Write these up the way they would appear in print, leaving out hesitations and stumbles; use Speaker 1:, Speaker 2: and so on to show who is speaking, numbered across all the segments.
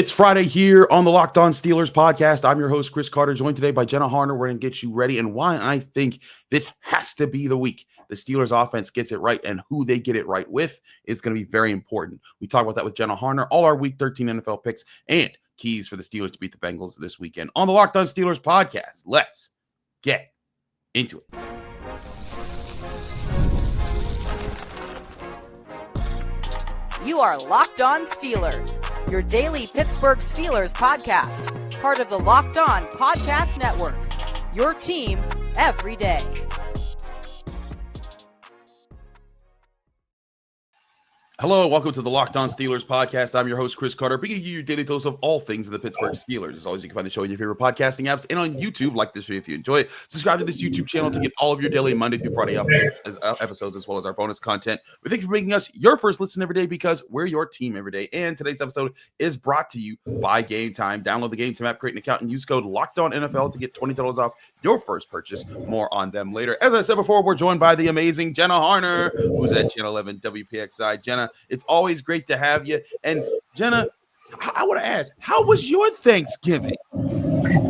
Speaker 1: It's Friday here on the Locked On Steelers podcast. I'm your host, Chris Carter, joined today by Jenna Harner. We're going to get you ready and why I think this has to be the week the Steelers offense gets it right, and who they get it right with is going to be very important. We talk about that with Jenna Harner, all our Week 13 NFL picks, and keys for the Steelers to beat the Bengals this weekend on the Locked On Steelers podcast. Let's get into it.
Speaker 2: You are Locked On Steelers, your daily Pittsburgh Steelers podcast, part of the Locked On Podcast Network, your team every day.
Speaker 1: Hello, welcome to the Locked On Steelers podcast. I'm your host, Chris Carter, bringing you your daily dose of all things in the Pittsburgh Steelers. As always, you can find the show in your favorite podcasting apps and on YouTube. Like this video if you enjoy it. Subscribe to this YouTube channel to get all of your daily Monday through Friday episodes, as well as our bonus content. We thank you for making us your first listen every day because we're your team every day. And today's episode is brought to you by Game Time. Download the Game Time app, create an account, and use code LOCKEDONNFL to get $20 off your first purchase. More on them later. As I said before, we're joined by the amazing Jenna Harner, who's at Channel 11 WPXI. Jenna, it's always great to have you. And Jenna, I want to ask, how was your Thanksgiving?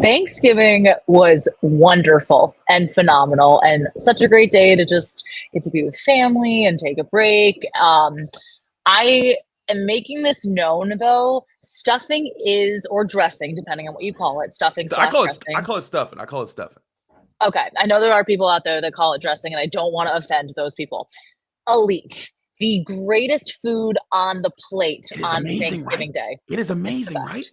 Speaker 3: Thanksgiving was wonderful and phenomenal, and such a great day to just get to be with family and take a break. I am making this known, though. Stuffing is, or dressing, depending on what you call it, stuffing slash dressing.
Speaker 1: I call it stuffing.
Speaker 3: Okay. I know there are people out there that call it dressing, and I don't want to offend those people. Elite. The greatest food on the plate on Thanksgiving Day.
Speaker 1: It is amazing, right?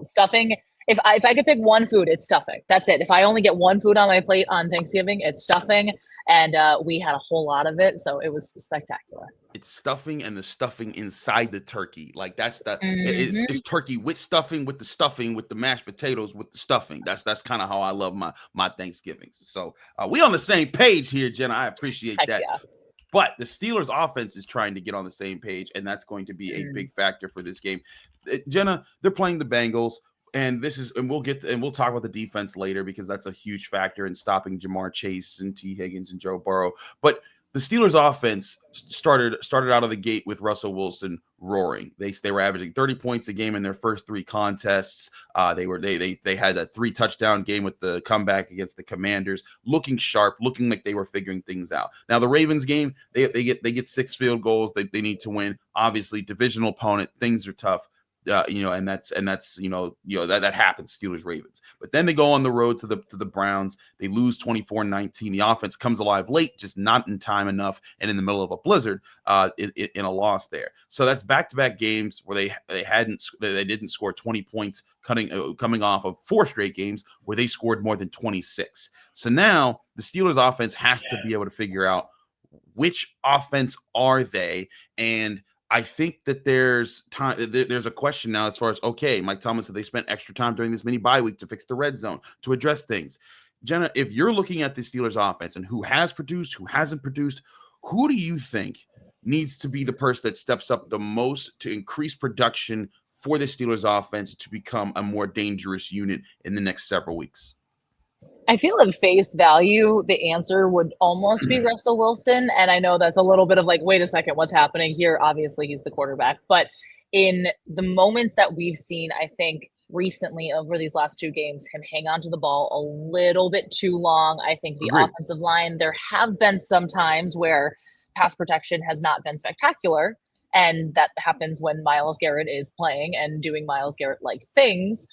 Speaker 3: Stuffing. If I could pick one food, it's stuffing. That's it. If I only get one food on my plate on Thanksgiving, it's stuffing. And we had a whole lot of it, so it was spectacular.
Speaker 1: It's stuffing and the stuffing inside the turkey. Like that's the it's turkey with stuffing, with the mashed potatoes, with the stuffing. That's kind of how I love my Thanksgivings. So we on the same page here, Jenna. I appreciate that. Yeah. But the Steelers offense is trying to get on the same page, and that's going to be a big factor for this game. Jenna, they're playing the Bengals, and we'll talk about the defense later because that's a huge factor in stopping Jamar Chase and T. Higgins and Joe Burrow. But the Steelers offense started out of the gate with Russell Wilson roaring. They were averaging 30 points a game in their first three contests. They had a 3-touchdown game with the comeback against the Commanders, looking sharp, looking like they were figuring things out. Now the Ravens game, they get 6 field goals. They need to win. Obviously, divisional opponent, things are tough. And that's that happens, Steelers Ravens. But then they go on the road to the Browns. They lose 24-19. The offense comes alive late, just not in time enough, and in the middle of a blizzard, in a loss there. So that's back-to-back games where they didn't score 20 points, coming off of 4 straight games where they scored more than 26. So now the Steelers offense has to be able to figure out which offense are they, and I think that there's a question now as far as, okay, Mike Tomlin said they spent extra time during this mini bye week to fix the red zone, to address things. Jenna, if you're looking at the Steelers offense and who has produced, who hasn't produced, who do you think needs to be the person that steps up the most to increase production for the Steelers offense to become a more dangerous unit in the next several weeks?
Speaker 3: I feel at face value, the answer would almost be Russell Wilson. And I know that's a little bit of like, wait a second, what's happening here? Obviously, he's the quarterback. But in the moments that we've seen, I think recently over these last 2 games, him hang on to the ball a little bit too long. I think the offensive line, there have been some times where pass protection has not been spectacular. And that happens when Myles Garrett is playing and doing Myles Garrett-like things.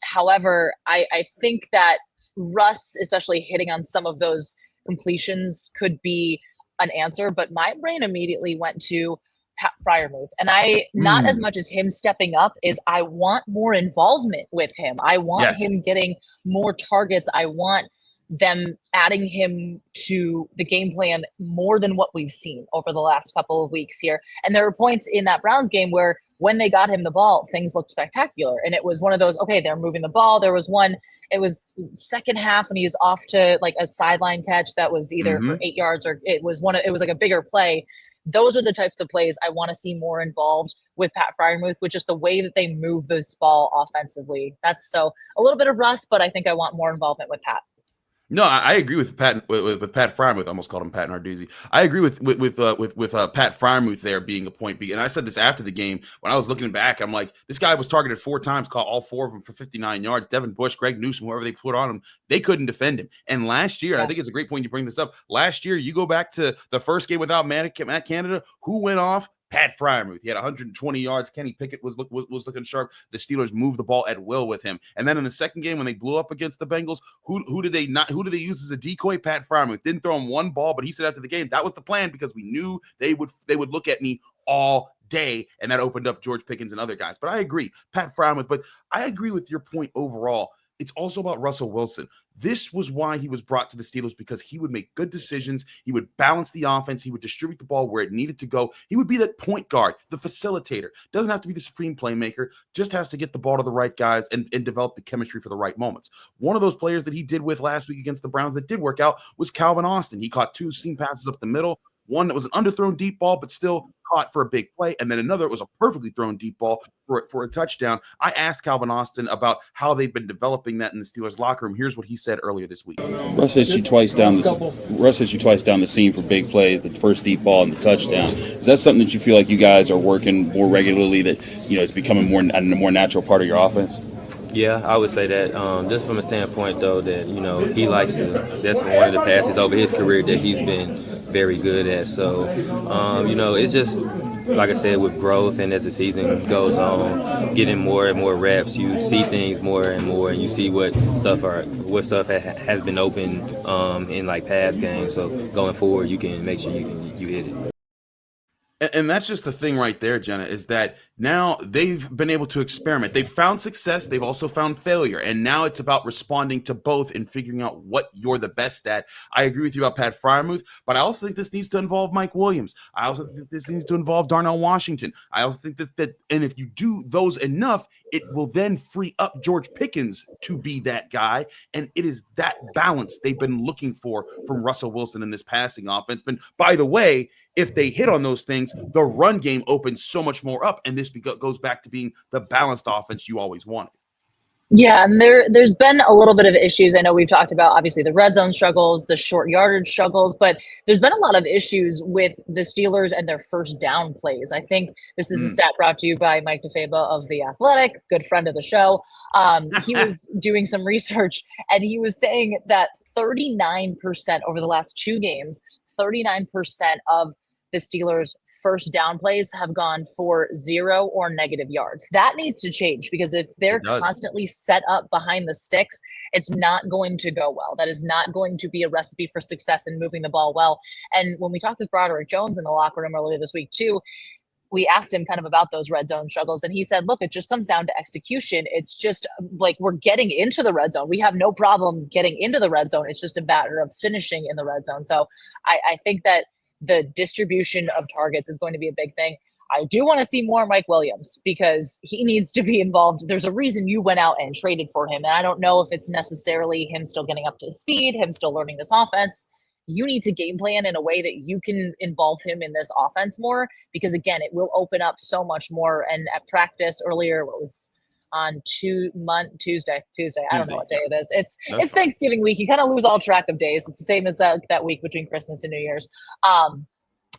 Speaker 3: However, I think that Russ, especially hitting on some of those completions, could be an answer, but my brain immediately went to Pat Freiermuth. And not as much as him stepping up, is I want more involvement with him. I want him getting more targets. I want them adding him to the game plan more than what we've seen over the last couple of weeks here. And there were points in that Browns game where when they got him the ball, things looked spectacular. And it was one of those, okay, they're moving the ball. There was one, it was second half and he was off to like a sideline catch that was either for 8 yards or it was like a bigger play. Those are the types of plays I want to see more involved with Pat Freiermuth, with just the way that they move this ball offensively. That's so a little bit of Russ, but I think I want more involvement with Pat.
Speaker 1: No, I agree with Pat Freiermuth. I almost called him Pat Narduzzi. I agree with Pat Freiermuth there being a point B. And I said this after the game when I was looking back. I'm like, this guy was targeted 4 times, caught all 4 of them for 59 yards. Devin Bush, Greg Newsome, whoever they put on him, they couldn't defend him. And last year, I think it's a great point you bring this up. Last year, you go back to the first game without Matt Canada, who went off? Pat Freiermuth. He had 120 yards. Kenny Pickett was looking sharp. The Steelers moved the ball at will with him. And then in the second game, when they blew up against the Bengals, who did they use as a decoy? Pat Freiermuth. Didn't throw him one ball, but he said after the game that was the plan because we knew they would look at me all day, and that opened up George Pickens and other guys. But I agree, Pat Freiermuth. But I agree with your point overall. It's also about Russell Wilson. This was why he was brought to the Steelers, because he would make good decisions. He would balance the offense. He would distribute the ball where it needed to go. He would be that point guard, the facilitator. Doesn't have to be the supreme playmaker. Just has to get the ball to the right guys and develop the chemistry for the right moments. One of those players that he did with last week against the Browns that did work out was Calvin Austin. He caught 2 seam passes up the middle. One that was an underthrown deep ball, but still caught for a big play. And then another was a perfectly thrown deep ball for a touchdown. I asked Calvin Austin about how they've been developing that in the Steelers locker room. Here's what he said earlier this week.
Speaker 4: Russ hit you twice down the seam for big plays, the first deep ball and the touchdown. Is that something that you feel like you guys are working more regularly, that it's becoming a more natural part of your offense?
Speaker 5: Yeah, I would say that. Just from a standpoint, though, that he likes to. That's one of the passes over his career that he's been very good at. So, it's just like I said, with growth and as the season goes on, getting more and more reps, you see things more and more, and you see what stuff has been open in like past games. So going forward, you can make sure you hit it.
Speaker 1: And that's just the thing right there, Jenna, is that now they've been able to experiment. They've found success. They've also found failure. And now it's about responding to both and figuring out what you're the best at. I agree with you about Pat Freiermuth, but I also think this needs to involve Mike Williams. I also think this needs to involve Darnell Washington. I also think that and if you do those enough, it will then free up George Pickens to be that guy. And it is that balance they've been looking for from Russell Wilson in this passing offense. But by the way, if they hit on those things, the run game opens so much more up, and this goes back to being the balanced offense you always wanted.
Speaker 3: Yeah, and there's been a little bit of issues. I know we've talked about, obviously, the red zone struggles, the short yardage struggles, but there's been a lot of issues with the Steelers and their first down plays. I think this is a stat brought to you by Mike DeFaba of The Athletic, good friend of the show. He was doing some research, and he was saying that 39% over the last 2 games, 39% of the Steelers' first down plays have gone for 0 or negative yards. That needs to change, because if they're constantly set up behind the sticks, it's not going to go well. That is not going to be a recipe for success in moving the ball well. And when we talked with Broderick Jones in the locker room earlier this week too, we asked him kind of about those red zone struggles, and he said, look, it just comes down to execution. It's just like, we're getting into the red zone. We have no problem getting into the red zone. It's just a matter of finishing in the red zone. So I think that the distribution of targets is going to be a big thing. I do want to see more Mike Williams, because he needs to be involved. There's a reason you went out and traded for him. And I don't know if it's necessarily him still getting up to speed, him still learning this offense. You need to game plan in a way that you can involve him in this offense more, because again, it will open up so much more. And at practice earlier, what was on Tuesday. I don't know what day it is. It's Thanksgiving week. You kind of lose all track of days. It's the same as that week between Christmas and New Year's.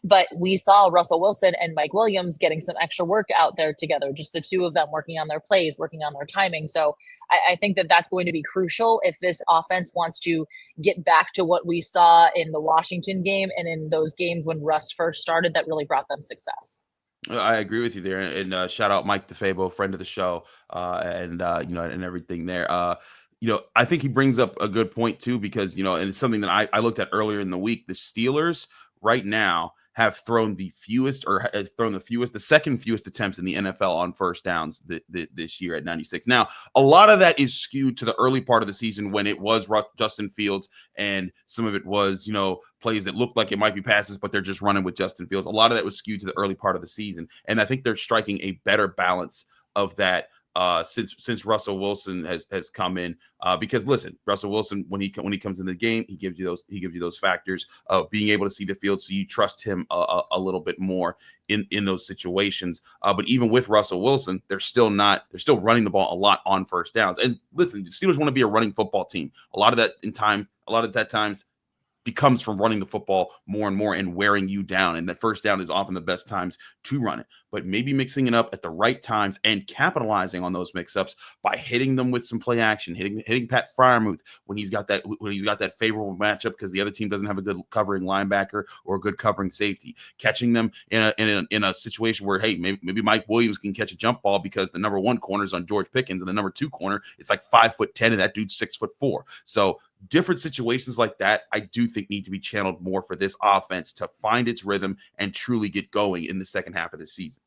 Speaker 3: But we saw Russell Wilson and Mike Williams getting some extra work out there together, just the two of them working on their plays, working on their timing. So I think that that's going to be crucial if this offense wants to get back to what we saw in the Washington game and in those games when Russ first started that really brought them success.
Speaker 1: I agree with you there, and shout out Mike DeFabo, friend of the show, and everything there. I think he brings up a good point too, because and it's something that I looked at earlier in the week. The Steelers right now have thrown the second fewest attempts in the NFL on first downs this year at 96. Now, a lot of that is skewed to the early part of the season when it was Justin Fields, and some of it was, plays that looked like it might be passes, but they're just running with Justin Fields. A lot of that was skewed to the early part of the season. And I think they're striking a better balance of that since Russell Wilson has come in, because listen, Russell Wilson, when he comes in the game, he gives you those factors of being able to see the field, so you trust him a little bit more in those situations. But even with Russell Wilson, they're still running the ball a lot on first downs. And listen, the Steelers want to be a running football team. A lot of that times becomes from running the football more and more and wearing you down. And the first down is often the best times to run it. But maybe mixing it up at the right times and capitalizing on those mix-ups by hitting them with some play action, hitting Pat Freiermuth when he's got that favorable matchup because the other team doesn't have a good covering linebacker or a good covering safety. Catching them in a situation where, hey, maybe Mike Williams can catch a jump ball because the number 1 corner is on George Pickens and the number 2 corner is like 5'10" and that dude's 6'4". So different situations like that, I do think need to be channeled more for this offense to find its rhythm and truly get going in the second half of the season.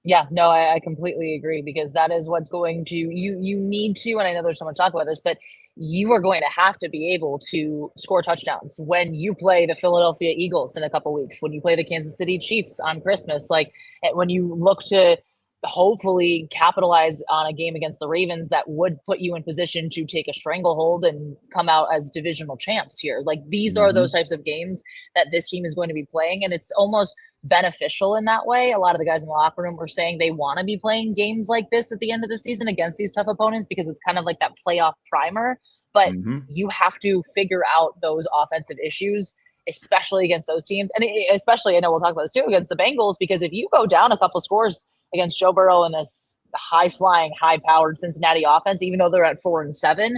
Speaker 3: Yeah, no, I completely agree, because that is what's going to, you need to, and I know there's so much talk about this, but you are going to have to be able to score touchdowns when you play the Philadelphia Eagles in a couple weeks, when you play the Kansas City Chiefs on Christmas, like when you look to hopefully capitalize on a game against the Ravens that would put you in position to take a stranglehold and come out as divisional champs here. Like these are those types of games that this team is going to be playing, and it's almost beneficial in that way. A lot of the guys in the locker room were saying they want to be playing games like this at the end of the season against these tough opponents because it's kind of like that playoff primer, but you have to figure out those offensive issues, especially against those teams. And especially, I know we'll talk about this too, against the Bengals, because if you go down a couple scores against Joe Burrow and this high-flying, high-powered Cincinnati offense, even though they're at 4-7,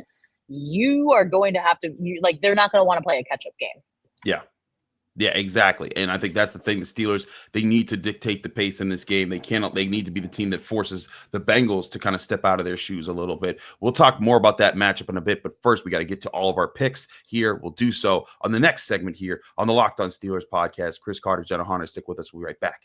Speaker 3: you are going to have to, they're not going to want to play a catch-up game.
Speaker 1: Yeah, exactly. And I think that's the thing. The Steelers, they need to dictate the pace in this game. They need to be the team that forces the Bengals to kind of step out of their shoes a little bit. We'll talk more about that matchup in a bit, but first we got to get to all of our picks here. We'll do so on the next segment here on the Locked On Steelers podcast. Chris Carter, Jenna Harner, stick with us. We'll be right back.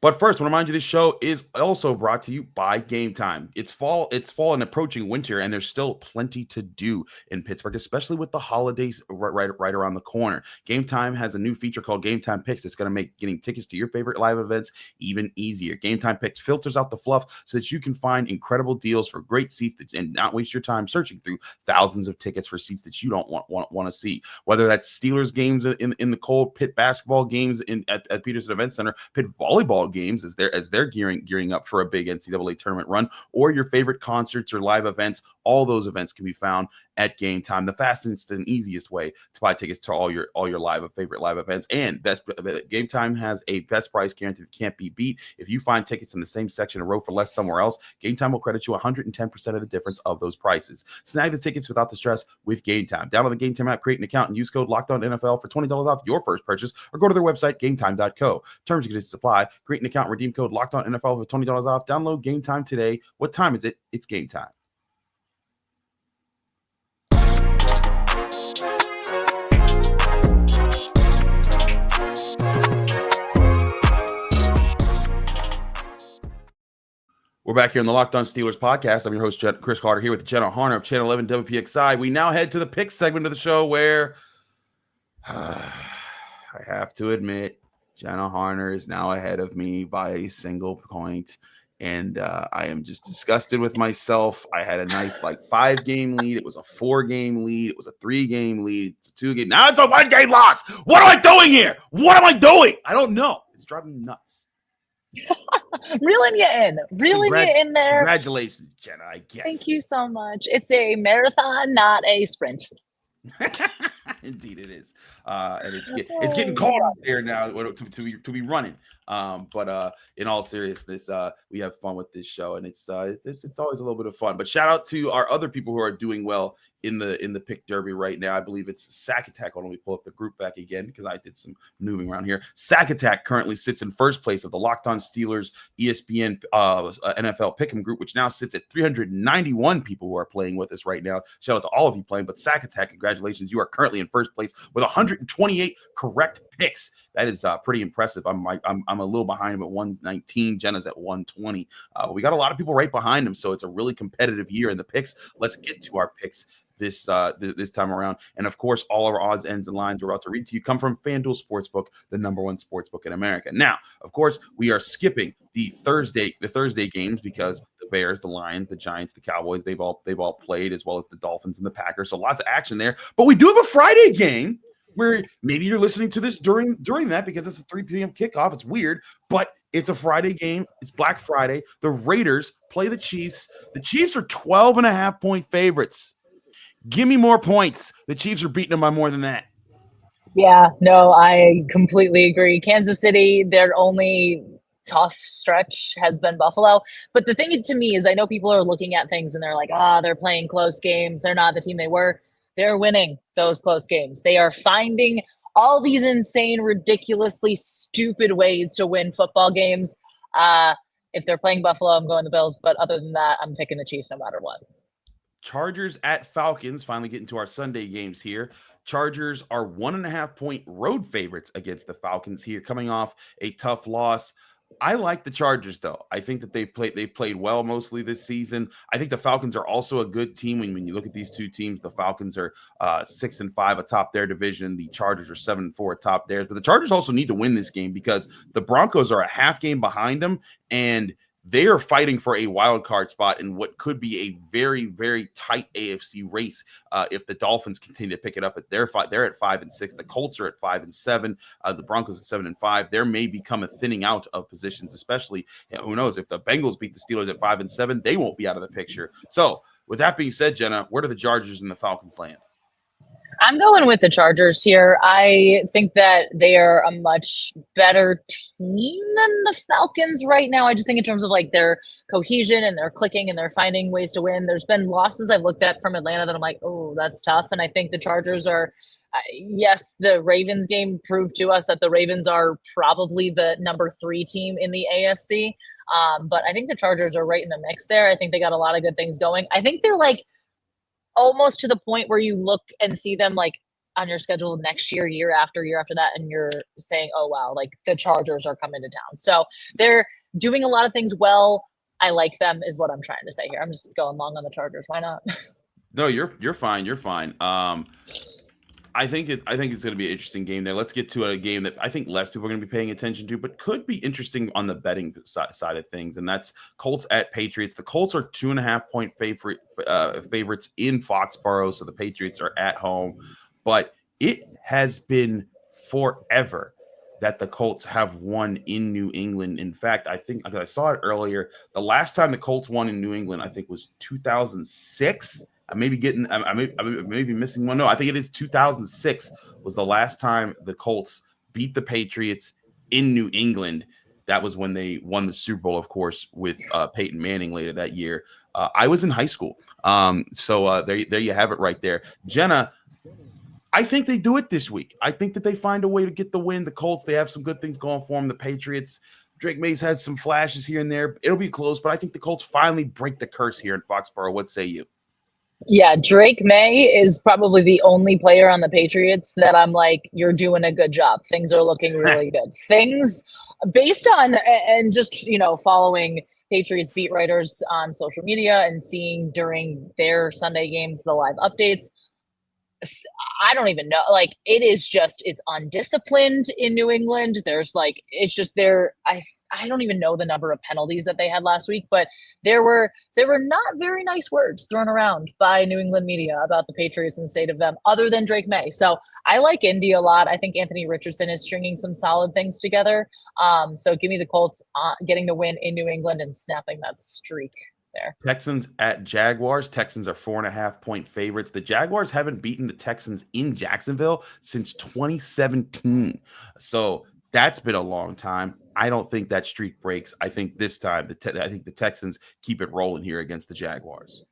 Speaker 1: But first, I want to remind you this show is also brought to you by Game Time. It's fall and approaching winter, and there's still plenty to do in Pittsburgh, especially with the holidays right around the corner. Game Time has a new feature called Game Time Picks that's going to make getting tickets to your favorite live events even easier. Game Time Picks filters out the fluff so that you can find incredible deals for great seats and not waste your time searching through thousands of tickets for seats that you don't want to see. Whether that's Steelers games in the cold, Pitt basketball games at Peterson Event Center, Pitt volleyball games as they're gearing up for a big NCAA tournament run, or your favorite concerts or live events. All those events can be found at Game Time, the fastest and easiest way to buy tickets to all your favorite live events. And Game Time has a best price guarantee that can't be beat. If you find tickets in the same section or row for less somewhere else, Game Time will credit you 110% of the difference of those prices. Snag the tickets without the stress with Game Time. Download the Game Time app, create an account, and use code LOCKEDONNFL for $20 off your first purchase, or go to their website, gametime.co. Terms and conditions apply. Create an account, redeem code LOCKEDONNFL for $20 off. Download Game Time today. What time is it? It's Game Time. We're back here on the Locked On Steelers podcast. I'm your host, Chris Carter, here with Jenna Harner of Channel 11 WPXI. We now head to the pick segment of the show where I have to admit, Jenna Harner is now ahead of me by a single point, and I am just disgusted with myself. I had a nice 5-game lead. It was a 4-game lead. It was a 3-game lead. It's a 2-game. Now it's a 1-game loss. What am I doing here? What am I doing? I don't know. It's driving me nuts.
Speaker 3: Reeling you in there.
Speaker 1: Congratulations, Jenna, I guess.
Speaker 3: Thank you so much. It's a marathon, not a sprint.
Speaker 1: Indeed it is. And it's getting cold out there now to be running. But in all seriousness, we have fun with this show, and it's always a little bit of fun. But shout out to our other people who are doing well in the pick derby right now. I believe it's Sack Attack. Hold on, let me pull up the group back again because I did some moving around here. Sack Attack currently sits in first place of the Locked On Steelers ESPN NFL Pick'em group, which now sits at 391 people who are playing with us right now. Shout out to all of you playing. But Sack Attack, congratulations, you are currently in first place with 128 correct picks. That is pretty impressive. I'm a little behind him at 119. Jenna's at 120. We got a lot of people right behind him, so it's a really competitive year in the picks. Let's get to our picks this time around. And of course, all our odds, ends, and lines we're about to read to you come from FanDuel Sportsbook, the #1 sportsbook in America. Now, of course, we are skipping the Thursday games because the Bears, the Lions, the Giants, the Cowboys, they've all played, as well as the Dolphins and the Packers. So lots of action there. But we do have a Friday game where maybe you're listening to this during that because it's a 3 p.m. kickoff. It's weird, but it's a Friday game. It's Black Friday. The Raiders play the Chiefs. The Chiefs are 12.5-point favorites. Give me more points. The Chiefs are beating them by more than that.
Speaker 3: Yeah, no, I completely agree. Kansas City, their only tough stretch has been Buffalo. But the thing to me is I know people are looking at things and they're like, they're playing close games. They're not the team they were. They're winning those close games. They are finding all these insane, ridiculously stupid ways to win football games. If they're playing Buffalo, I'm going the Bills. But other than that, I'm picking the Chiefs no matter what.
Speaker 1: Chargers at Falcons. Finally getting to our Sunday games here. Chargers are 1.5-point road favorites against the Falcons here, coming off a tough loss. I like the Chargers, though. I think that they've played well mostly this season. I think the Falcons are also a good team. When you look at these two teams, the Falcons are 6-5 atop their division. The Chargers are 7-4 atop theirs. But the Chargers also need to win this game because the Broncos are a half game behind them, and they are fighting for a wild card spot in what could be a very, very tight AFC race if the Dolphins continue to pick it up. They're at 5-6. The Colts are at 5-7. The Broncos at 7-5. There may become a thinning out of positions, especially who knows if the Bengals beat the Steelers at 5-7, they won't be out of the picture. So, with that being said, Jenna, where do the Chargers and the Falcons land?
Speaker 3: I'm going with the Chargers here. I think that they are a much better team than the Falcons right now. I just think in terms of like their cohesion and their clicking and they're finding ways to win. There's been losses I've looked at from Atlanta that I'm like, oh, that's tough. And I think the Chargers are, yes, the Ravens game proved to us that the Ravens are probably the number 3 team in the AFC. But I think the Chargers are right in the mix there. I think they got a lot of good things going. I think they're like, almost to the point where you look and see them like on your schedule next year, year after that, and you're saying, oh, wow, like the Chargers are coming to town. So they're doing a lot of things well. I like them is what I'm trying to say here. I'm just going long on the Chargers. Why not?
Speaker 1: No, you're fine. You're fine. I think it's going to be an interesting game there. Let's get to a game that I think less people are going to be paying attention to, but could be interesting on the betting side of things, and that's Colts at Patriots. The Colts are 2.5-point favorites in Foxborough, so the Patriots are at home. But it has been forever that the Colts have won in New England. In fact, I think I saw it earlier. The last time the Colts won in New England, I think, was 2006. I may be missing one. No, I think it is 2006 was the last time the Colts beat the Patriots in New England. That was when they won the Super Bowl, of course, with Peyton Manning later that year. I was in high school. So there you have it right there. Jenna, I think they do it this week. I think that they find a way to get the win. The Colts, they have some good things going for them. The Patriots, Drake May's had some flashes here and there. It'll be close, but I think the Colts finally break the curse here in Foxborough. What say you?
Speaker 3: Yeah, Drake May is probably the only player on the Patriots that I'm like, you're doing a good job. Things are looking really good. Things based on, and just, following Patriots beat writers on social media and seeing during their Sunday games, the live updates. I don't even know. Like, it's undisciplined in New England. There's like, it's just there. I don't even know the number of penalties that they had last week, but there were not very nice words thrown around by New England media about the Patriots and the state of them, other than Drake May. So I like Indy a lot. I think Anthony Richardson is stringing some solid things together. So give me the Colts getting the win in New England and snapping that streak there.
Speaker 1: Texans at Jaguars. Texans are 4.5-point favorites. The Jaguars haven't beaten the Texans in Jacksonville since 2017. So that's been a long time. I don't think that streak breaks. I think this time, I think the Texans keep it rolling here against the Jaguars.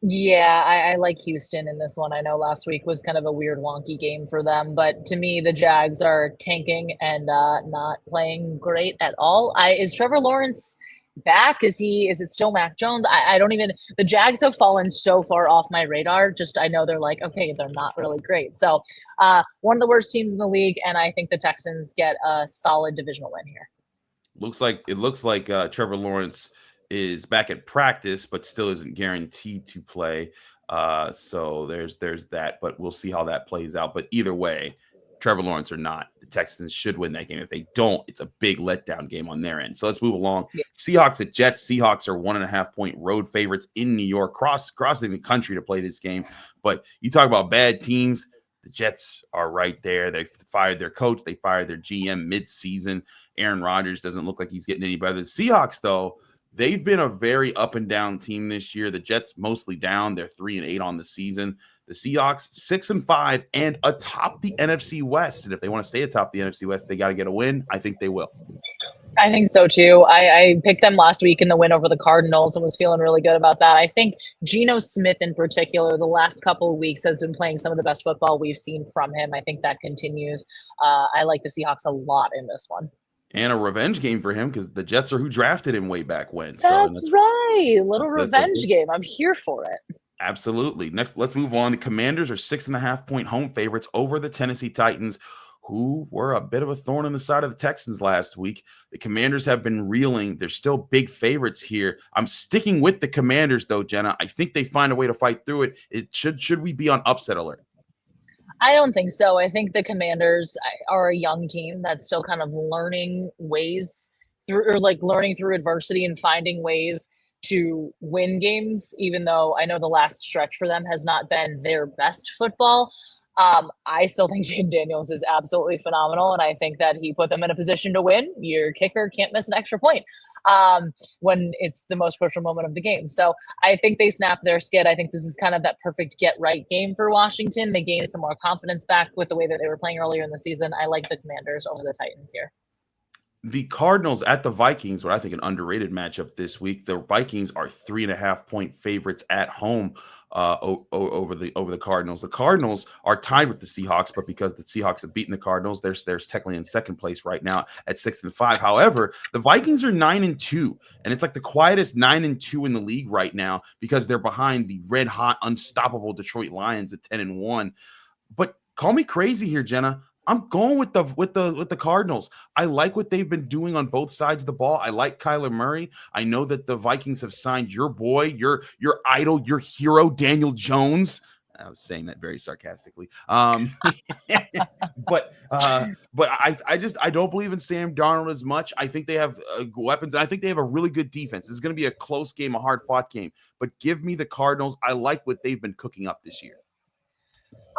Speaker 3: Yeah, I like Houston in this one. I know last week was kind of a weird, wonky game for them, but to me, the Jags are tanking and not playing great at all. Is Trevor Lawrence back? Is it still Mac Jones? I don't even, the Jags have fallen so far off my radar. Just, I know they're like, okay, they're not really great. So one of the worst teams in the league. And I think the Texans get a solid divisional win here.
Speaker 1: It looks like Trevor Lawrence is back at practice, but still isn't guaranteed to play. So there's that, but we'll see how that plays out. But either way, Trevor Lawrence or not, the Texans should win that game. If they don't, it's a big letdown game on their end. So let's move along.
Speaker 3: Yeah.
Speaker 1: Seahawks at Jets. Seahawks are 1.5-point road favorites in New York, crossing the country to play this game. But you talk about bad teams. The Jets are right there. They fired their coach. They fired their GM mid-season. Aaron Rodgers doesn't look like he's getting any better. The Seahawks, though, they've been a very up and down team this year. The Jets mostly down. They're 3-8 on the season. The Seahawks 6-5 and atop the NFC West. And if they want to stay atop the NFC West, they got to get a win. I think they will.
Speaker 3: I think so too. I picked them last week in the win over the Cardinals and was feeling really good about that. I think Geno Smith in particular, the last couple of weeks has been playing some of the best football we've seen from him. I think that continues. I like the Seahawks a lot in this one.
Speaker 1: And a revenge game for him because the Jets are who drafted him way back when.
Speaker 3: That's right. Little revenge game. I'm here for it.
Speaker 1: Absolutely. Next, let's move on. The Commanders are 6.5-point home favorites over the Tennessee Titans, who were a bit of a thorn in the side of the Texans last week. The Commanders have been reeling. They're still big favorites here. I'm sticking with the Commanders, though, Jenna. I think they find a way to fight through it. Should we be on upset alert?
Speaker 3: I don't think so. I think the Commanders are a young team that's still kind of learning ways learning through adversity and finding ways to win games, even though I know the last stretch for them has not been their best football. I still think Jaden Daniels is absolutely phenomenal, and I think that he put them in a position to win. Your kicker can't miss an extra point when it's the most crucial moment of the game. So I think they snapped their skid. I think this is kind of that perfect get-right game for Washington. They gained some more confidence back with the way that they were playing earlier in the season. I like the Commanders over the Titans here.
Speaker 1: The Cardinals at the Vikings, what I think an underrated matchup this week. The Vikings are 3.5-point favorites at home over the Cardinals. The Cardinals are tied with the Seahawks, but because the Seahawks have beaten the Cardinals, they're technically in second place right now at 6-5. However, the Vikings are 9-2, and it's like the quietest 9-2 in the league right now because they're behind the red hot, unstoppable Detroit Lions at 10-1. But call me crazy here, Jenna. I'm going with the Cardinals. I like what they've been doing on both sides of the ball. I like Kyler Murray. I know that the Vikings have signed your boy, your idol, your hero, Daniel Jones. I was saying that very sarcastically. But I don't believe in Sam Darnold as much. I think they have weapons. And I think they have a really good defense. This is going to be a close game, a hard-fought game. But give me the Cardinals. I like what they've been cooking up this year.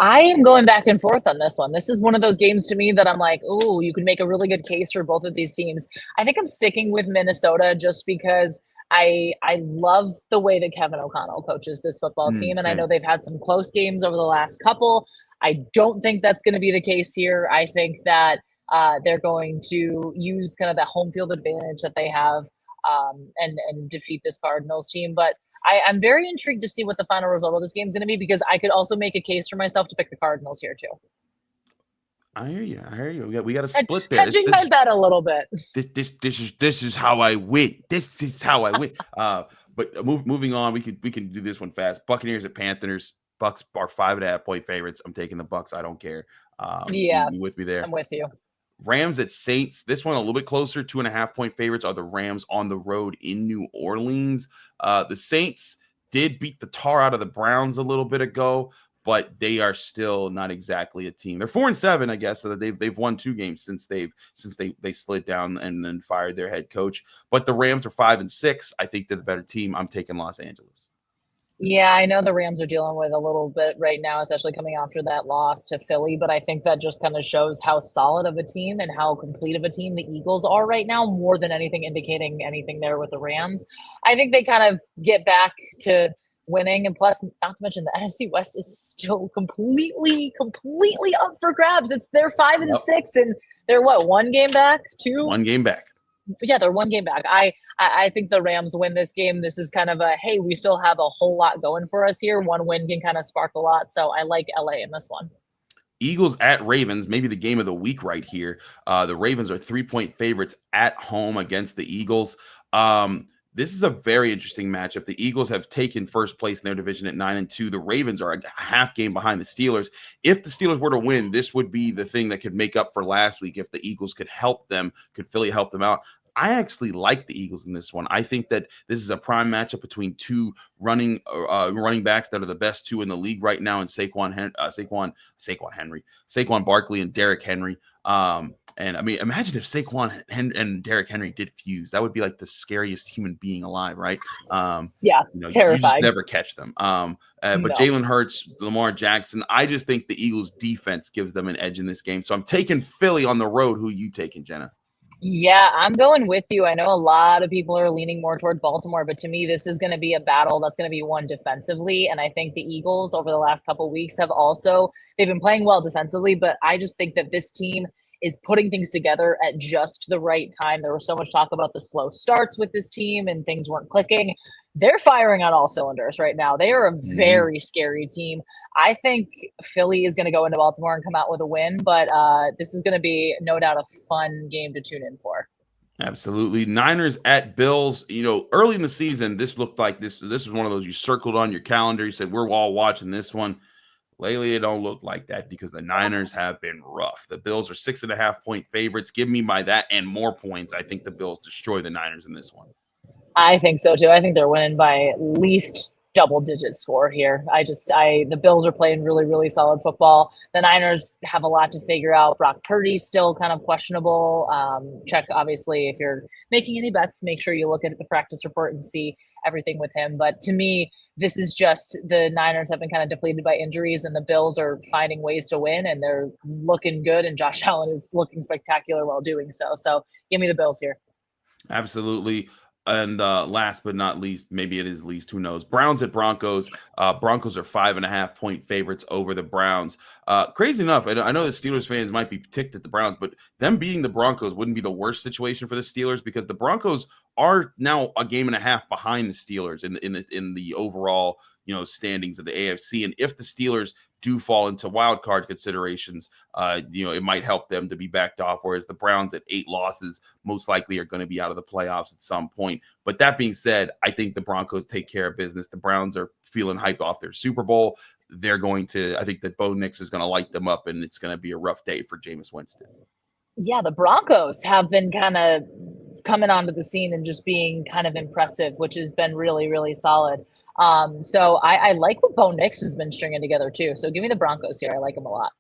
Speaker 3: I am going back and forth on this one. This is one of those games to me that I'm like, ooh, you can make a really good case for both of these teams. I think I'm sticking with Minnesota just because I love the way that Kevin O'Connell coaches this football team. And
Speaker 1: same.
Speaker 3: I know they've had some close games over the last couple. I don't think that's going to be the case here. I think that they're going to use kind of that home field advantage that they have and defeat this Cardinals team. But I'm very intrigued to see what the final result of this game is going to be because I could also make a case for myself to pick the Cardinals here too.
Speaker 1: I hear you. We got to split there.
Speaker 3: Hedging my bet a little bit.
Speaker 1: This is how I win. This is how I win. But moving on, we can do this one fast. Buccaneers at Panthers. Bucks are 5.5-point favorites. I'm taking the Bucks. I don't care.
Speaker 3: Yeah,
Speaker 1: you with me there?
Speaker 3: I'm with you.
Speaker 1: Rams at Saints. This one a little bit closer. 2.5-point favorites are the Rams on the road in New Orleans. The Saints did beat the tar out of the Browns a little bit ago, but they are still not exactly a team. They're 4-7, I guess, so that they've won 2 games since they slid down and then fired their head coach. But the Rams are 5-6. I think they're the better team. I'm taking Los Angeles.
Speaker 3: Yeah, I know the Rams are dealing with a little bit right now, especially coming after that loss to Philly, but I think that just kind of shows how solid of a team and how complete of a team the Eagles are right now, more than anything indicating anything there with the Rams. I think they kind of get back to winning, and plus, not to mention, the NFC West is still completely up for grabs. They're 5-6, and they're what, 1 game back? 2?
Speaker 1: 1 game back.
Speaker 3: Yeah, they're 1 game back. I think the Rams win this game. This is kind of a, hey, we still have a whole lot going for us here. 1 win can kind of spark a lot. So I like LA in this one.
Speaker 1: Eagles at Ravens, maybe the game of the week right here. The Ravens are 3-point favorites at home against the Eagles. This is a very interesting matchup. The Eagles have taken first place in their division at 9-2. The Ravens are a half game behind the Steelers. If the Steelers were to win, this would be the thing that could make up for last week if the Eagles could help them, could Philly help them out. I actually like the Eagles in this one. I think that this is a prime matchup between two running backs that are the best two in the league right now, in Saquon Barkley and Derrick Henry. And I mean, imagine if Saquon and Derrick Henry did fuse. That would be like the scariest human being alive, right?
Speaker 3: Yeah, terrifying.
Speaker 1: You just never catch them. But
Speaker 3: No.
Speaker 1: Jalen Hurts, Lamar Jackson, I just think the Eagles' defense gives them an edge in this game. So I'm taking Philly on the road. Who are you taking, Jenna?
Speaker 3: Yeah, I'm going with you. I know a lot of people are leaning more toward Baltimore, but to me, this is going to be a battle that's going to be won defensively. And I think the Eagles over the last couple of weeks they've been playing well defensively, but I just think that this team is putting things together at just the right time. There was so much talk about the slow starts with this team and things weren't clicking. They're firing on all cylinders right now. They are a very scary team. I think Philly is going to go into Baltimore and come out with a win, but this is going to be no doubt a fun game to tune in for.
Speaker 1: Absolutely. Niners at Bills. Early in the season, this looked like this was one of those you circled on your calendar. You said, we're all watching this one. Lately, it don't look like that because the Niners have been rough. The Bills are 6.5-point favorites. Give me by that and more points. I think the Bills destroy the Niners in this one.
Speaker 3: I think so too. I think they're winning by at least double-digit score here. The Bills are playing really, really solid football. The Niners have a lot to figure out. Brock Purdy's still kind of questionable. Check, obviously, if you're making any bets, make sure you look at the practice report and see everything with him. But to me, this is just the Niners have been kind of depleted by injuries, and the Bills are finding ways to win, and they're looking good, and Josh Allen is looking spectacular while doing so. So give me the Bills here.
Speaker 1: Absolutely. And last but not least, maybe it is least, who knows? Browns at Broncos. Broncos are 5.5-point favorites over the Browns. Crazy enough, I know the Steelers fans might be ticked at the Browns, but them beating the Broncos wouldn't be the worst situation for the Steelers because the Broncos are now a game and a half behind the Steelers in the overall standings of the AFC. And if the Steelers do fall into wild card considerations, it might help them to be backed off, whereas the Browns at 8 losses most likely are going to be out of the playoffs at some point. But that being said, I think the Broncos take care of business. The Browns are feeling hyped off their Super Bowl. I think that Bo Nix is going to light them up, and it's going to be a rough day for Jameis Winston.
Speaker 3: Yeah, the Broncos have been kind of coming onto the scene and just being kind of impressive, which has been really, really solid. So I like what Bo Nix has been stringing together too. So give me the Broncos here. I like them a lot.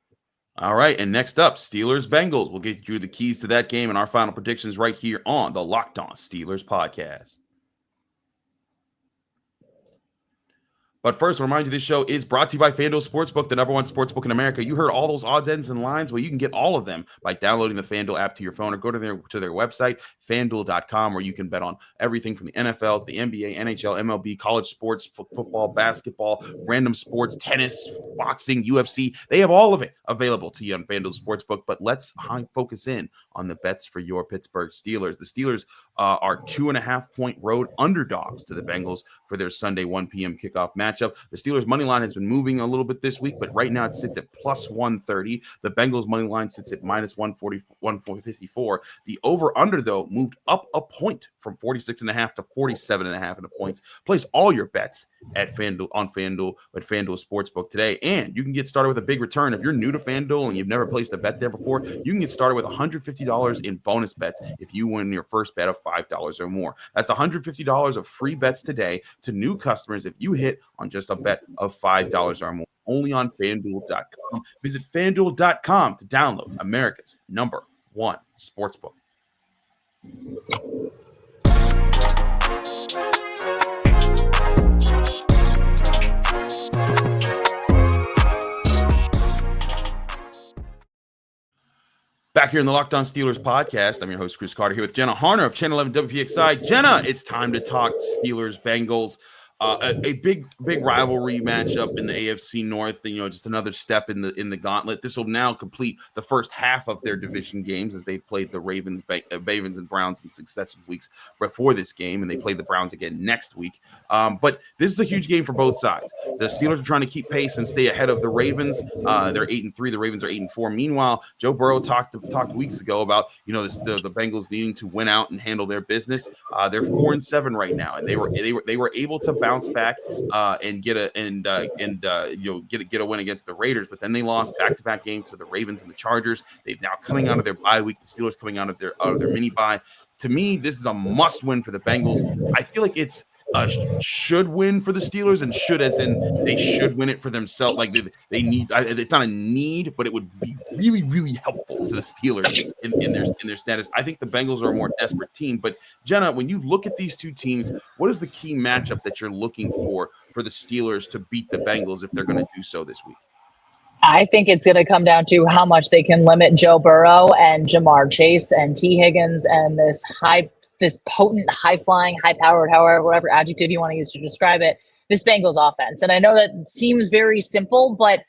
Speaker 1: All right, and next up, Steelers-Bengals. We'll get you the keys to that game and our final predictions right here on the Locked On Steelers podcast. But first, I'll remind you this show is brought to you by FanDuel Sportsbook, the #1 sportsbook in America. You heard all those odds, ends, and lines. Well, you can get all of them by downloading the FanDuel app to your phone or go to their website, FanDuel.com, where you can bet on everything from the NFL to the NBA, NHL, MLB, college sports, football, basketball, random sports, tennis, boxing, UFC. They have all of it available to you on FanDuel Sportsbook. But let's focus in on the bets for your Pittsburgh Steelers. The Steelers are 2.5-point road underdogs to the Bengals for their Sunday 1 p.m. kickoff matchup. The Steelers' money line has been moving a little bit this week, but right now it sits at plus 130. The Bengals' money line sits at minus 154. The over-under, though, moved up a point from 46.5 to 47.5 in the points. Place all your bets at FanDuel at FanDuel Sportsbook today, and you can get started with a big return. If you're new to FanDuel and you've never placed a bet there before, you can get started with $150 in bonus bets if you win your first bet of $5 or more. That's $150 of free bets today to new customers if you hit on just a bet of $5 or more. Only on FanDuel.com. Visit FanDuel.com to download America's #1 sportsbook. Back here in the Locked On Steelers podcast, I'm your host, Chris Carter, here with Jenna Harner of Channel 11 WPXI. Jenna, it's time to talk Steelers-Bengals. A big rivalry matchup in the AFC North. Just another step in the gauntlet. This will now complete the first half of their division games as they played the Ravens and Browns in successive weeks before this game, and they play the Browns again next week. But this is a huge game for both sides. The Steelers are trying to keep pace and stay ahead of the Ravens. They're 8-3. The Ravens are 8-4. Meanwhile, Joe Burrow talked weeks ago about the Bengals needing to win out and handle their business. They're 4-7 right now, and they were able to bounce back and get a win against the Raiders, but then they lost back-to-back games to the Ravens and the Chargers. They've now coming out of their bye week. The Steelers coming out of their mini bye. To me, this is a must win for the Bengals. I feel like it's should win for the Steelers, and should as in they should win it for themselves. Like they need. It's not a need, but it would be really, really helpful to the Steelers in their status. I think the Bengals are a more desperate team. But Jenna, when you look at these two teams, what is the key matchup that you're looking for the Steelers to beat the Bengals if they're going to do so this week?
Speaker 3: I think it's going to come down to how much they can limit Joe Burrow and Jamar Chase and T. Higgins and this potent, high-flying, high-powered, whatever adjective you want to use to describe it, this Bengals offense. And I know that seems very simple, but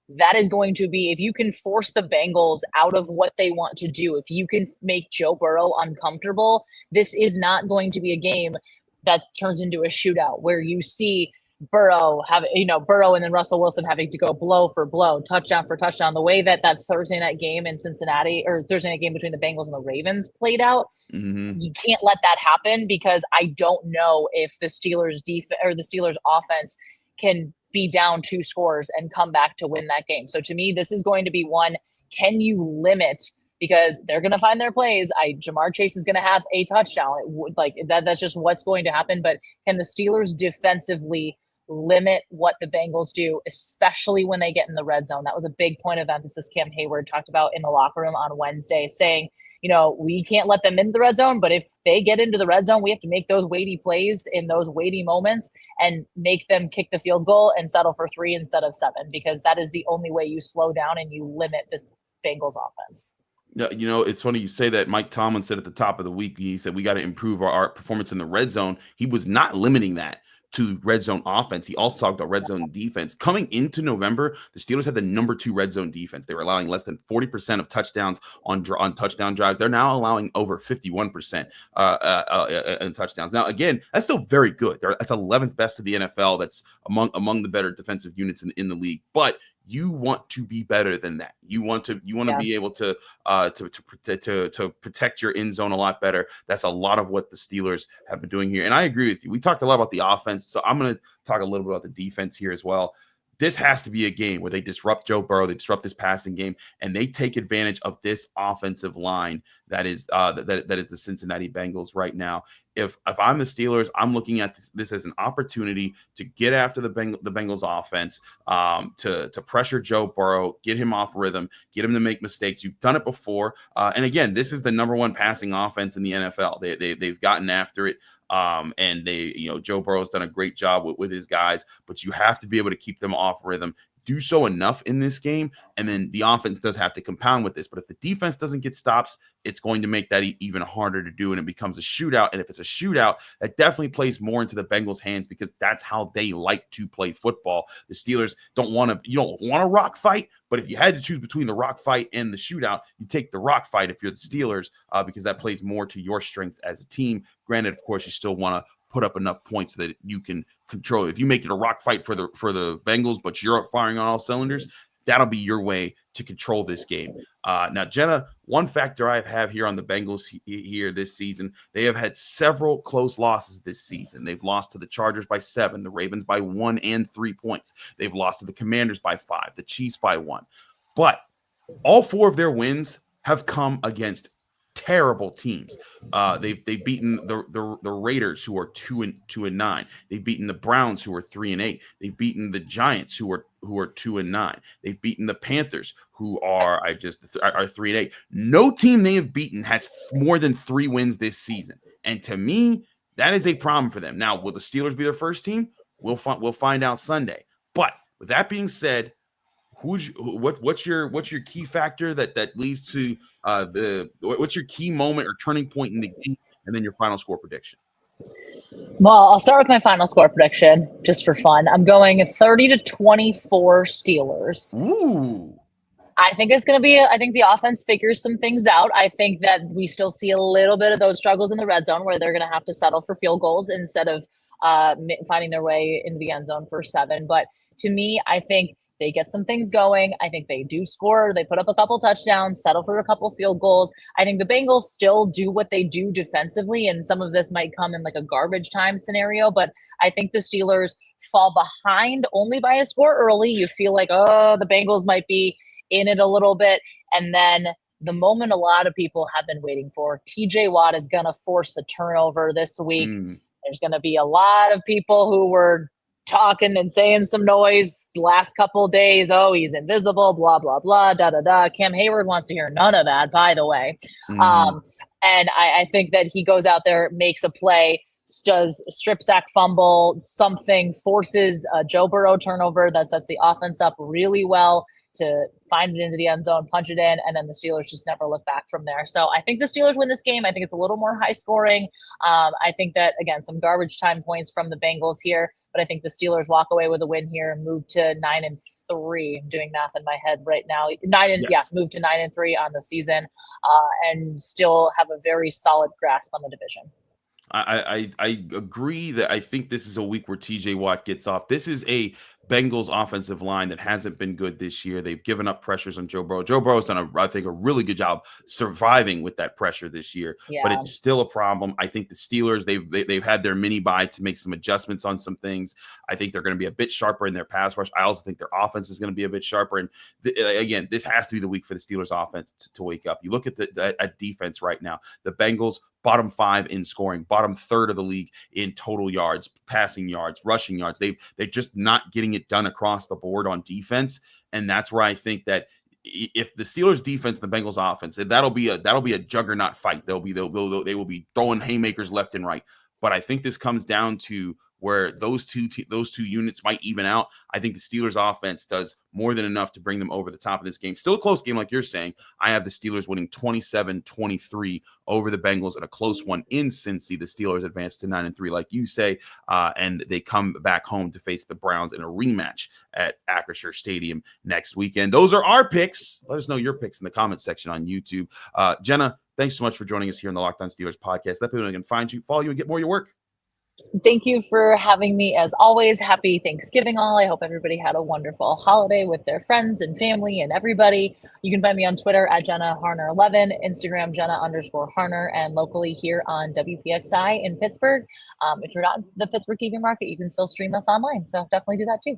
Speaker 3: that is going to be, if you can force the Bengals out of what they want to do, if you can make Joe Burrow uncomfortable, this is not going to be a game that turns into a shootout where you see Burrow and then Russell Wilson having to go blow for blow, touchdown for touchdown, the way that Thursday night game in Cincinnati, or Thursday night game between the Bengals and the Ravens played out.
Speaker 1: Mm-hmm.
Speaker 3: You can't let that happen, because I don't know if the Steelers defense or the Steelers offense can be down 2 scores and come back to win that game. So to me, this is going to be one, can you limit, because they're going to find their plays. Jamar Chase is going to have a touchdown. That's just what's going to happen. But can the Steelers defensively limit what the Bengals do, especially when they get in the red zone? That was a big point of emphasis Cam Hayward talked about in the locker room on Wednesday, saying, we can't let them into the red zone, but if they get into the red zone, we have to make those weighty plays in those weighty moments and make them kick the field goal and settle for 3 instead of 7, because that is the only way you slow down and you limit this Bengals offense.
Speaker 1: Yeah, it's funny you say that. Mike Tomlin said at the top of the week, he said we got to improve our performance in the red zone. He was not limiting that to red zone offense. He also talked about red zone defense. Coming into November, the Steelers had the number 2 red zone defense. They were allowing less than 40% of touchdowns on touchdown drives. They're now allowing over 51% in touchdowns. Now, again, that's still very good. That's 11th best of the NFL. That's among the better defensive units in the league. But you want to be better than that. You want to be able to protect your end zone a lot better. That's a lot of what the Steelers have been doing here. And I agree with you. We talked a lot about the offense, so I'm going to talk a little bit about the defense here as well. This has to be a game where they disrupt Joe Burrow, they disrupt this passing game, and they take advantage of this offensive line that is the Cincinnati Bengals right now. If I'm the Steelers, I'm looking at this as an opportunity to get after the Bengals offense, to pressure Joe Burrow, get him off rhythm, get him to make mistakes. You've done it before, and again, this is the number 1 passing offense in the NFL. They've gotten after it. And Joe Burrow's done a great job with his guys, but you have to be able to keep them off rhythm. Do so enough in this game, and then the offense does have to compound with this. But if the defense doesn't get stops, it's going to make that even harder to do, and it becomes a shootout. And if it's a shootout, that definitely plays more into the Bengals' hands, because that's how they like to play football. The Steelers don't want a rock fight, but if you had to choose between the rock fight and the shootout, you take the rock fight if you're the Steelers, because that plays more to your strengths as a team. Granted, of course, you still want to put up enough points that you can control. If you make it a rock fight for the Bengals, but you're firing on all cylinders, that'll be your way to control this game. Now, Jenna, one factor I have here on the Bengals here this season, they have had several close losses this season. They've lost to the Chargers by 7, the Ravens by 1 and 3 points. They've lost to the Commanders by 5, the Chiefs by 1. But all 4 of their wins have come against terrible teams. They've beaten the Raiders, who are 2-9. They've beaten the Browns, who are 3-8. They've beaten the Giants, who are 2-9. They've beaten the Panthers, who are 3-8. No team they have beaten has more than 3 wins this season, and to me, that is a problem for them. Now, will the Steelers be their first team? We'll find out Sunday. But with that being said, what's your key factor that leads to what's your key moment or turning point in the game, and then your final score prediction?
Speaker 3: Well, I'll start with my final score prediction just for fun. I'm going 30-24 Steelers.
Speaker 1: Ooh.
Speaker 3: I think it's going to be, I think the offense figures some things out. I think that we still see a little bit of those struggles in the red zone where they're going to have to settle for field goals instead of finding their way into the end zone for 7. But to me, I think they get some things going. I think they do score. They put up a couple touchdowns, settle for a couple field goals. I think the Bengals still do what they do defensively, and some of this might come in like a garbage time scenario, but I think the Steelers fall behind only by a score early. You feel like, oh, the Bengals might be in it a little bit, and then the moment a lot of people have been waiting for. TJ Watt is going to force a turnover this week. There's going to be a lot of people who were talking and saying some noise the last couple of days. Oh, he's invisible, blah, blah, blah, da-da-da. Cam Hayward wants to hear none of that, by the way. And I think that he goes out there, makes a play, does strip sack fumble, something, forces a Joe Burrow turnover that sets the offense up really well to find it into the end zone, punch it in, and then the Steelers just never look back from there. So I think the Steelers win this game. I think it's a little more high scoring. I think that, again, some garbage time points from the Bengals here, but I think the Steelers walk away with a win here and move to 9-3. I'm doing math in my head right now. Move to 9-3 on the season, and still have a very solid grasp on the division.
Speaker 1: I agree that I think this is a week where TJ Watt gets off. This is a Bengals offensive line that hasn't been good this year. They've given up pressures on Joe Burrow. Joe Burrow's done, I think, a really good job surviving with that pressure this year, but it's still a problem. I think the Steelers, they've had their mini bye to make some adjustments on some things. I think they're going to be a bit sharper in their pass rush. I also think their offense is going to be a bit sharper. And again, this has to be the week for the Steelers offense to wake up. You look at the defense right now. The Bengals, bottom 5 in scoring, bottom 3rd of the league in total yards, passing yards, rushing yards. They're just not getting it done across the board on defense. And that's where I think that if the Steelers defense and the Bengals offense, that'll be a juggernaut fight. They will be throwing haymakers left and right. But I think this comes down to where those two units might even out. I think the Steelers offense does more than enough to bring them over the top of this game. Still a close game, like you're saying. I have the Steelers winning 27-23 over the Bengals in a close one in Cincy. The Steelers advance to 9-3, like you say, and they come back home to face the Browns in a rematch at Acrisure Stadium next weekend. Those are our picks. Let us know your picks in the comment section on YouTube. Jenna, thanks so much for joining us here on the Locked On Steelers podcast. Let people can find you, follow you, and get more of your work.
Speaker 3: Thank you for having me. As always, happy Thanksgiving all. I hope everybody had a wonderful holiday with their friends and family and everybody. You can find me on Twitter at Jenna Harner 11, Instagram Jenna_Harner, and locally here on WPXI in Pittsburgh. If you're not in the Pittsburgh TV market, you can still stream us online. So definitely do that too.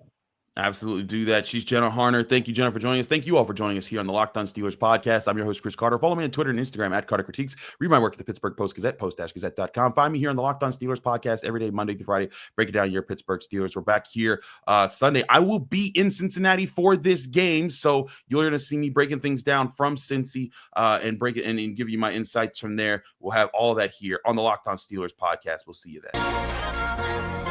Speaker 1: Absolutely do that. She's Jenna Harner. Thank you, Jenna, for joining us. Thank you all for joining us here on the Locked On Steelers podcast. I'm your host, Chris Carter. Follow me on Twitter and Instagram at Carter Critiques. Read my work at the Pittsburgh Post-Gazette, post-gazette.com. Find me here on the Locked On Steelers podcast every day, Monday through Friday, breaking down your Pittsburgh Steelers. We're back here Sunday. I will be in Cincinnati for this game, so you're going to see me breaking things down from Cincy and break it and give you my insights from there. We'll have all of that here on the Locked On Steelers podcast. We'll see you then.